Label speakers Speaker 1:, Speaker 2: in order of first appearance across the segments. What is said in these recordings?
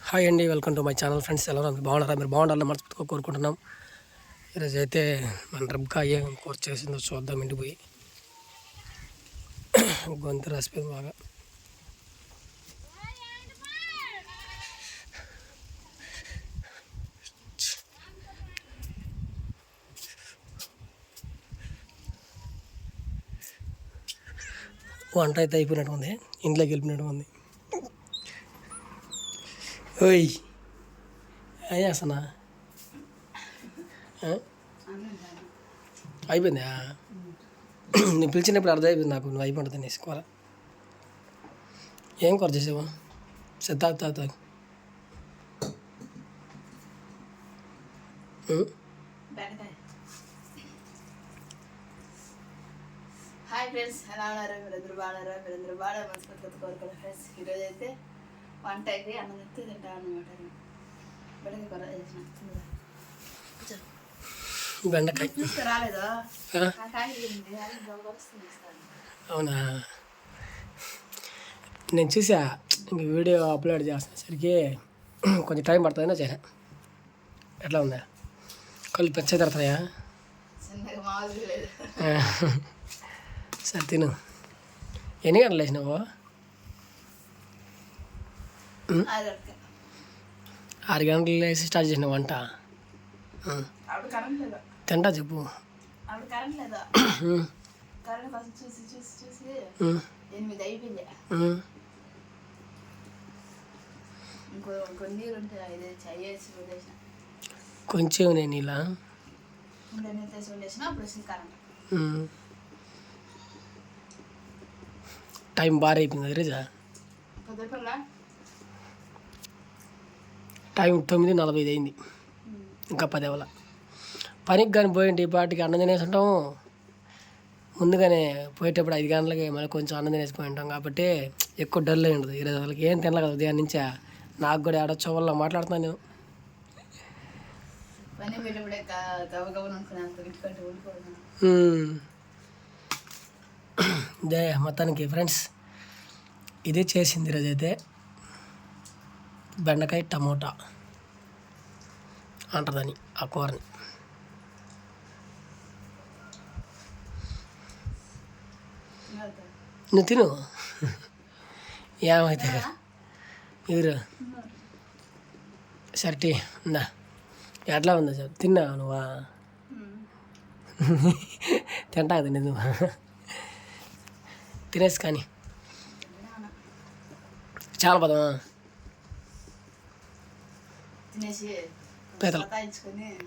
Speaker 1: Hi అండి, welcome to my channel. Friends ఎలా ఉన్నారు? బాగున్నారా? మీరు బాగుండాలని మనస్ఫూర్తిగా కోరుకుంటున్నాం. ఈరోజు అయితే మన రబ్కా ఏం కూర చేసిందో చూద్దాం. ఇంటికి పోయి గొంతు రాసిపోయింది బాగా. వంట అయితే అయిపోయినట్టు ఉంది, ఇంట్లోకి వెళ్ళిపోయినట్టు ఉంది. ఓయ్ ఏం చేస్తానా? అయిపోయిందా? నేను పిలిచినప్పుడు అర్థం అయిపోయింది నాకు, నువ్వు అయిపోతుంది తినేసి కూర. ఏం కూర చేసావు? తాగు తాగు తాగు.
Speaker 2: హాయ్ ఫ్రెండ్స్, ఎలా ఉన్నారు? మీరందరూ బాగా మనస్ఫూర్తిగా కోరుకోవాలి ఫ్రెండ్స్. ఈరోజు అయితే వంట అయితే అన్నం తింటే తింటా అనమాట. బెండకాయ కూర చేసిన.
Speaker 1: బెండకాయ
Speaker 2: చూస్తే రాలేదా?
Speaker 1: అవునా? నేను చూసా, ఇంక వీడియో అప్లోడ్ చేసేసరికి కొంచెం టైం పడుతుందనే చేసా. ఎట్లా ఉందా? కళ్ళు పెచ్చ తిడతాయా?
Speaker 2: చిన్నగా మామూలు లేదు.
Speaker 1: సరే తిను. ఎన్ని గంటలు వేసినావు? 6 గంటలు వేసి స్టార్ట్ చేసిన వంట. తింటా చెప్పు.
Speaker 2: కరెంట్ లేదా? కరెంట్ ఫస్ట్ చూసి చూసి చూసి 8 అయిపోయింది. ఇంకో నీరు ఉంటే ఇది చేసి వండేసిన.
Speaker 1: కొంచెం నేను ఇలా
Speaker 2: నీళ్ళు తీసి వండేసిన. అప్పుడు వచ్చింది కరెంట్.
Speaker 1: టైం బాగా అయిపోయింది రేజా. టైం 9:45 అయింది. ఇంకా 10 అవ్వాల. పనికి కానీ పోయింటి ఈ పాటికి అన్నం తినేసి ఉంటాం. ముందుగానే పోయేటప్పుడు 5 గంటలకి మళ్ళీ కొంచెం అన్నం తినేసిపోయి ఉంటాం కాబట్టి ఎక్కువ డల్ అయి ఉండదు. ఈరోజు వాళ్ళకి ఏం తినలే కదా ఉదయం నుంచా. నాకు కూడా ఆడొచ్చో వల్ల మాట్లాడుతున్నాను నేను. దే మొత్తానికి ఫ్రెండ్స్ ఇదే చేసింది ఈరోజు అయితే. బెండకాయ టమోటా అంటదని ఆ కూరని. నువ్వు తిను, ఏమైతే కదా. ఇరు సర్టి ఉందా? ఎట్లా ఉందా సార్? తిన్నావా నువ్వా? తింటా కదా నువ్వు. తినేసి కానీ చాలా పదమా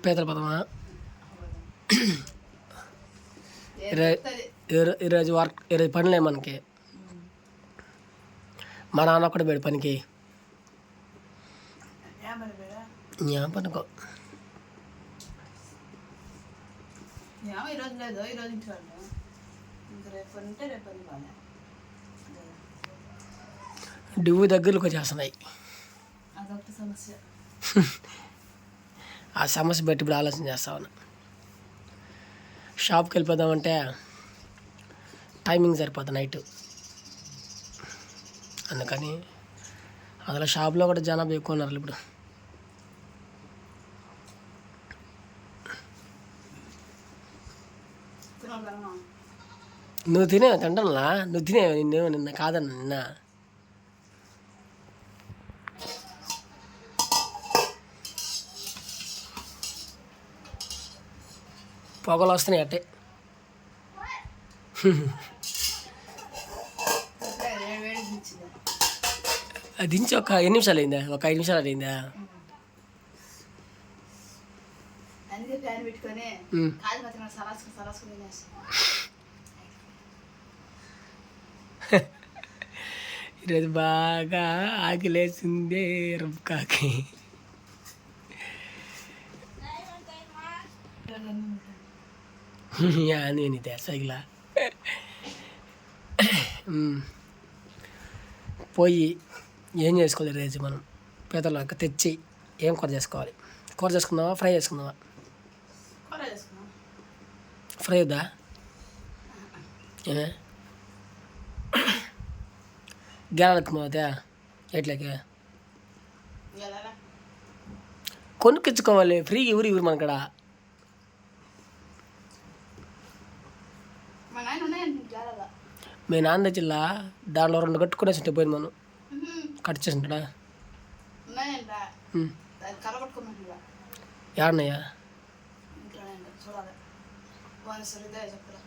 Speaker 1: పీతల పదమా. ఈరోజు పనులే మనకి. మా నాన్న కూడా పోయాడు పనికి. ఏం పనుకో. డివ్వు దగ్గరకు వచ్చేస్తున్నాయి. ఆ సమస్య బట్టి ఇప్పుడు ఆలోచన చేస్తా ఉన్నా. షాప్కి వెళ్ళిపోదామంటే టైమింగ్ సరిపోతుంది నైట్. అందుకని అందులో షాప్లో కూడా జనాభా ఎక్కువ ఉన్నారు ఇప్పుడు. నువ్వు తినేవా? తింటానులా. నువ్వు తినేవా? నిన్న కాదన్నా నిన్న. పొగలు వస్తున్నాయి అట్టే. దించి ఒక 8 నిమిషాలు అయిందా? ఒక 5 నిమిషాలు అయిందా? ఈరోజు బాగా ఆకలేసిందే రబ్కాకి. నేను ఇదే సైకిలా పోయి ఏం చేసుకోవాలి రేజు మనం. పీతలు తెచ్చి ఏం కూర చేసుకోవాలి? కూర చేసుకుందావా? ఫ్రై చేసుకుందావా? ఫ్రై వద్దా? గ్యాలెత్తుకున్నావా? ఎట్లకి
Speaker 2: ఎలా
Speaker 1: కొనుక్కించుకోవాలి, ఫ్రీ ఇవ్వరు మన కాడ.
Speaker 2: మా నాయన ఉన్నాయండి జారాల.
Speaker 1: మీ నాన్న తెచ్చిల్లా దాంట్లో 2 కట్టుకునేసి పోయింది మనం కట్ చేసి ఉంటాడా.
Speaker 2: ఉన్నాయంట, అది కలగొట్టుకోమంటున్నా.
Speaker 1: ఏడన్నయ్యా?
Speaker 2: ఇంట్లోనే చూడాలి. వాని సరిగ్గా చెప్పరా.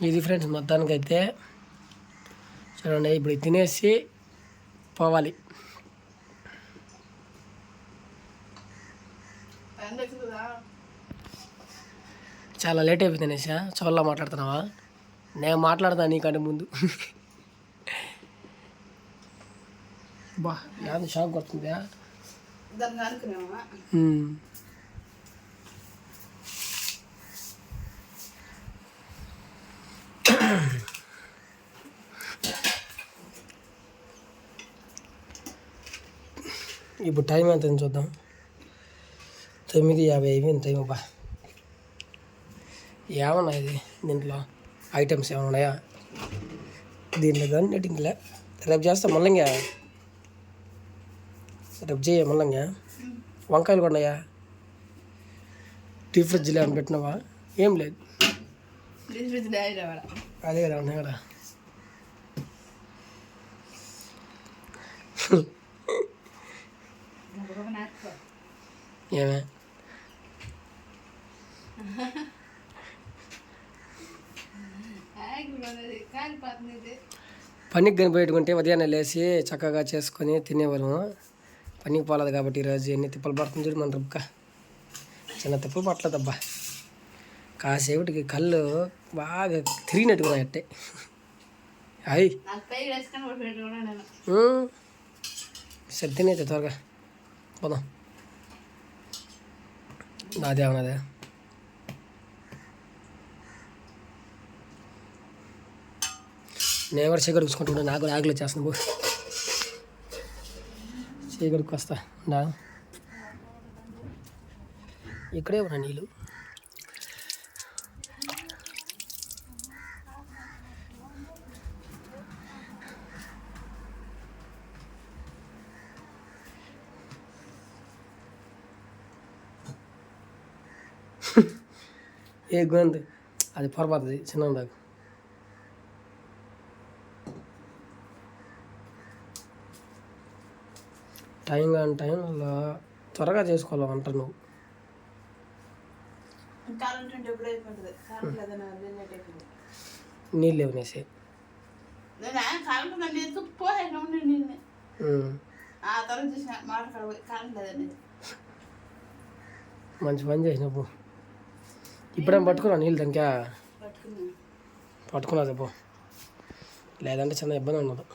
Speaker 1: ఇది ఫ్రెండ్స్ మొత్తానికైతే చూడండి, ఇప్పుడు ఇది తినేసి పోవాలి. చాలా లేట్ అయిపోయింది అనేసా చోళ్ళ మాట్లాడుతున్నావా? నేను మాట్లాడతాను నీకంటే ముందు. బా యాది షాక్ కొడుతుందా?
Speaker 2: దాన్ని అనుకునేవా?
Speaker 1: ఇప్పుడు టైం ఎంత చూద్దాం. 9:50 అయిపోయింది టైం. అబ్బా ఏమన్నా ఇది దీంట్లో ఐటమ్స్ ఏమైనా ఉన్నాయా? దీంట్లో కానీ నెట్టింగ్లే. రేపు చేస్తా మళ్ళంగా, రేపు చేయ మళ్ళంగా. వంకాయలు కూడా ఉన్నాయా? డీప్ ఫ్రిడ్జ్లో ఏమైనా పెట్టినావా? ఏం లేదు. అదే కదా ఉన్నాయి కదా. ఏమే పనికి కానీ పెట్టుకుంటే ఉదయాన్నే లేచి చక్కగా చేసుకొని తినేవాళ్ళము. పనికి పోలేదు కాబట్టి ఈరోజు ఎన్ని తిప్పలు పడుతుంది చూడు మన రుబ్బక. చిన్న తిప్పలు పట్టలేదబ్బా. కాసేపటికి కళ్ళు బాగా తిరిగినట్టుగా అట్టే. అయ్యి సరే తినైతే త్వరగా పోదాం. నాదే అవునదే. నేను కూడా చీకటికి చూసుకుంటున్నా, నాకు కూడా ఆకలి వచ్చేస్తుంది. పో చీకటికి వస్తా నా ఇక్కడే ఉన్నా నీళ్ళు. ఏ గొంతు అది పొరపాతుంది చిన్న దాకా. టైం కానీ టైంలో త్వరగా చేసుకోవాలి వంట. నువ్వు నీళ్ళు ఇవ్వనేసి మంచి పని చేసినప్పుడు. ఇప్పుడేం పట్టుకున్నా నీళ్ళు దానికా? పట్టుకున్నది పో, లేదంటే చిన్న ఇబ్బంది ఉండదు.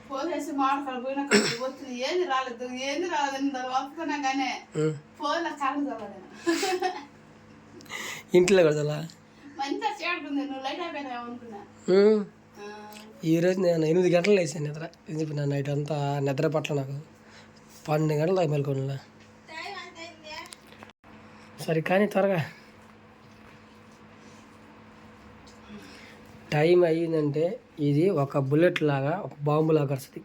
Speaker 2: పోసేసి మాట్లాడిపోయినా వచ్చింది ఏంది రాలేదు వస్తున్నా కానీ ఫోన్లో కాదు
Speaker 1: ఇంట్లో కదా
Speaker 2: మంచిగా చేడుతుంది. నువ్వు లైట్ అయిపోయినావు అనుకున్నా.
Speaker 1: ఈరోజు నేను 8 గంటలు వేసాను నిద్ర. ఇది నా నైట్ అంతా నిద్ర పట్ల నాకు 12 గంటలు దాకా మెలుకున్నా. సరే కానీ త్వరగా టైం అయ్యిందంటే ఇది ఒక బుల్లెట్ లాగా, ఒక బాంబు లాగా వస్తుంది.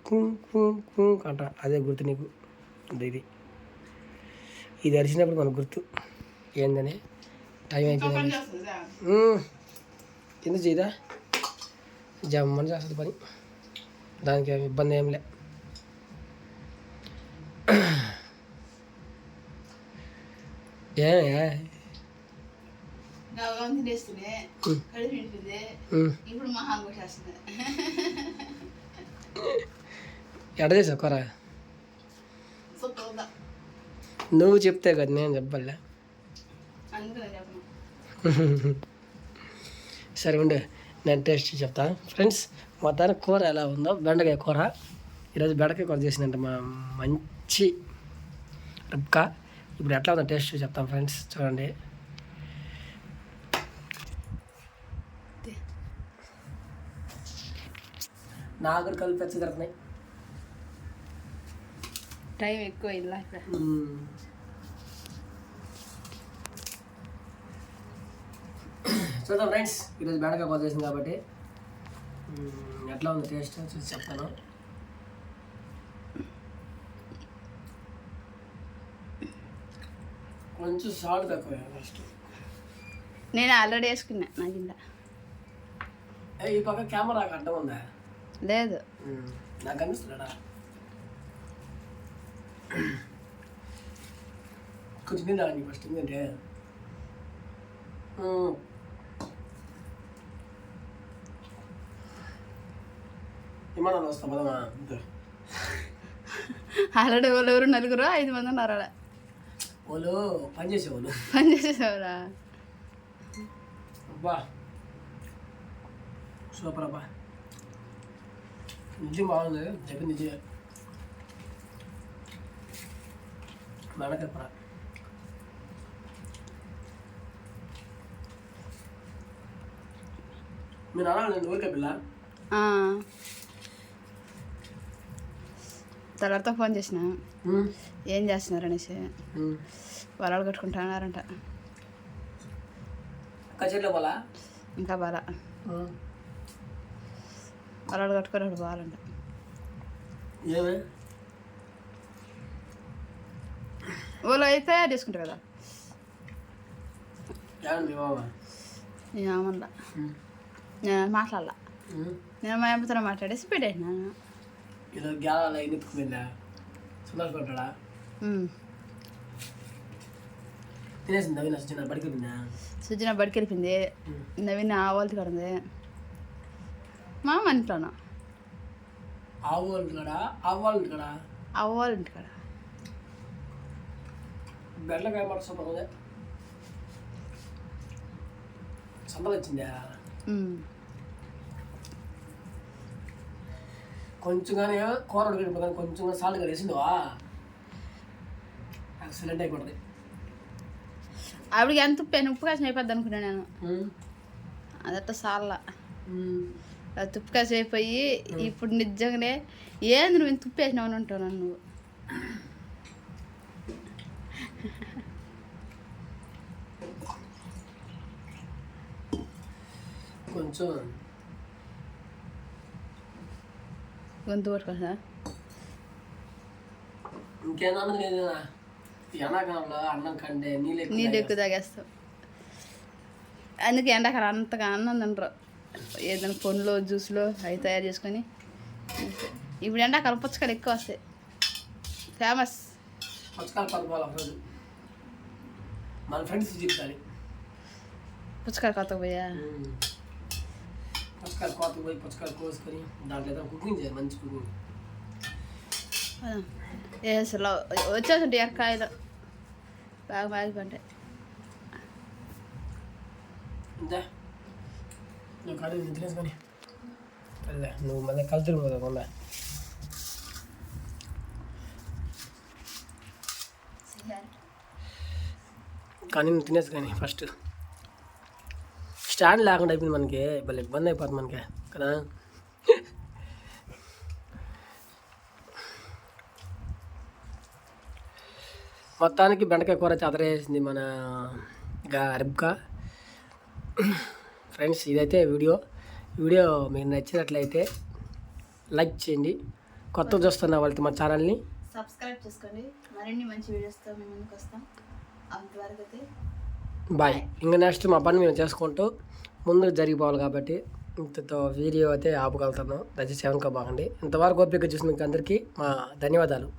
Speaker 1: అంట అదే గుర్తు నీకు. ఇది అరిచినప్పుడు మనకు గుర్తు ఏందని టైం అయిపోయింది. ఎందుకు చేయదా? జమ్మని చేస్తుంది పని, దానికి ఇబ్బంది ఏం లే. ఎడ చేసావు కూర? నువ్వు చెప్తే కదా నేను చెప్పాలే. సరే ఉండే, నేను టేస్ట్ చెప్తాను ఫ్రెండ్స్. మొత్తానికి కూర ఎలా ఉందో, బెండకాయ కూర. ఈరోజు బెండకాయ కూర చేసిందంటే మా మంచి రుబ్కా. ఇప్పుడు ఎట్లా ఉందో టేస్ట్ చెప్తాను ఫ్రెండ్స్, చూడండి. నాకు కలిపి పెచ్చ జరుగుతున్నాయి.
Speaker 2: టైం ఎక్కువ
Speaker 1: చూద్దాం ఫ్రెండ్స్, ఈరోజు బెండకాయ కూర చేసింది కాబట్టి ఎట్లా ఉంది టేస్ట్ చూసి చెప్తాను. కొంచెం సాల్ట్ తక్కువ ఫస్ట్.
Speaker 2: నేను ఆల్రెడీ వేసుకున్నా నా కింద.
Speaker 1: ఈ పక్క కెమెరాకి అడ్డం ఉందా?
Speaker 2: లేదు,
Speaker 1: నాకు కనిపిస్తుందా? కొంచెం నీళ్ళు తాగండి ఫస్ట్, ఎందుకంటే విమానాలు వస్తా పదమా.
Speaker 2: ఆల్రెడీ వాళ్ళు ఎవరు 4 5 మంది ఉన్నారు అలా.
Speaker 1: వాళ్ళు పనిచేసేవాళ్ళు.
Speaker 2: పని చేసేవారా?
Speaker 1: అబ్బా సూపర్ అబ్బా, నిజం బాగుంది. చెప్పింది నిజమే. బెండకాయ కూర మీరు అనాలి ఊరికే పిల్ల.
Speaker 2: తర్వాత ఫోన్ చేసిన ఏం చేస్తున్నారు అనేసి. వరాలు కట్టుకుంటున్నారంట.
Speaker 1: కచేరీలో పోలా?
Speaker 2: ఇంకా బాగా వరాలు కట్టుకొని అప్పుడు పోవాలంట.
Speaker 1: ఏమే
Speaker 2: వాళ్ళు అయితే తయారు చేసుకుంటారు కదా.
Speaker 1: ఏమండి బాబా?
Speaker 2: ఏమన్నా నేను మాట్లాడాల. నేను మా అమ్మతో మాట్లాడేసి పెట్టేసినాను.
Speaker 1: ఈరోజు గ్యాల ఎత్తుకుపోయిందా? సంతోషపడ్డా? తినేసింది నవీన? సుజన బడికి వెళ్ళిందా?
Speaker 2: సుజన బడికి వెళ్ళిపోయింది. నవీన ఆవాలతో కడింది. మా ఇంట్లోనా?
Speaker 1: ఆవు కాడా? అవ్వాలి కాడా?
Speaker 2: అవ్వాలి ఇంటి కాడ.
Speaker 1: బెండకాయ మాట సూపర్ ఉంది. సంతలు వచ్చిందా? కొంచెం కానీ కూర ఉడికిపోతుంది, కొంచెం కానీ సాల్ట్ కానీ వేసిందివా ఎక్సలెంట్ అయిపోతుంది.
Speaker 2: ఆవిడకి ఎంత ఉప్పు కాసిన అయిపోద్ది అనుకున్నా నేను. అదట్ట సాల్లా ఉప్పు కాసి అయిపోయి ఇప్పుడు నిజంగానే ఏంది నువ్వు ఇంత ఉప్పు వేసినావు అని ఉంటావు నన్ను.
Speaker 1: కొంచెం
Speaker 2: గొంతు పట్టుకోసా
Speaker 1: ఇంకేమన్నది లేదు. ఎండాకాలంలో అన్నం కంటే
Speaker 2: నీళ్ళు ఎక్కువ తాగేస్తావు. అందుకే ఎండాకాలం అంతగా అన్నం తినరు. ఏదైనా పండ్లు జ్యూస్లో అవి తయారు చేసుకొని. ఇప్పుడు ఎండాకాలం పుచ్చకాయలు ఎక్కువ వస్తాయి. ఫేమస్
Speaker 1: పుచ్చకాయలు పడుకోవాలి ఒకరోజు. మన ఫ్రెండ్స్ చెప్తారు
Speaker 2: పుచ్చకాయ కొత్తగా పోయా.
Speaker 1: పుచ్చకాయలు కోతకు పోయి పుచ్చకాయలు కోసుకొని దాంట్లో ఏదో కుకింగ్ చేయాలి, మంచి కుకింగ్.
Speaker 2: అసలు వచ్చేసింటాయి ఎరకాయలు బాగా మాగిపోంటాయి.
Speaker 1: అంతే నువ్వు కాదు తినేసుకొని నువ్వు మళ్ళీ కలుతురు పోదా. కానీ నువ్వు తినేసి కానీ ఫస్ట్ స్టాండ్ లేకుండా అయిపోయింది మనకి. భలే ఇబ్బంది అయిపోతుంది మనకి కదా. మొత్తానికి బెండకాయ కూర చెదరేసింది మన రిబ్కా. ఫ్రెండ్స్ ఇదైతే వీడియో మీకు నచ్చినట్లయితే లైక్ చేయండి. కొత్తగా చూస్తున్న వాళ్ళకి మా ఛానల్ని
Speaker 2: సబ్స్క్రైబ్ చేసుకోండి. మరిన్ని మంచి వీడియోస్తో మేము ముందుకు వస్తాం. అంతవరకు అయితే
Speaker 1: బాయ్. ఇంకా నెక్స్ట్ మా పని మేము చేసుకుంటూ ముందుకు జరిగిపోవాలి కాబట్టి ఇంతతో వీడియో అయితే ఆపగలుగుతాను. దయచేసి ఏమనుకోబాకండి. ఇంతవరకు ఓపిక చూసిన అందరికీ మా ధన్యవాదాలు.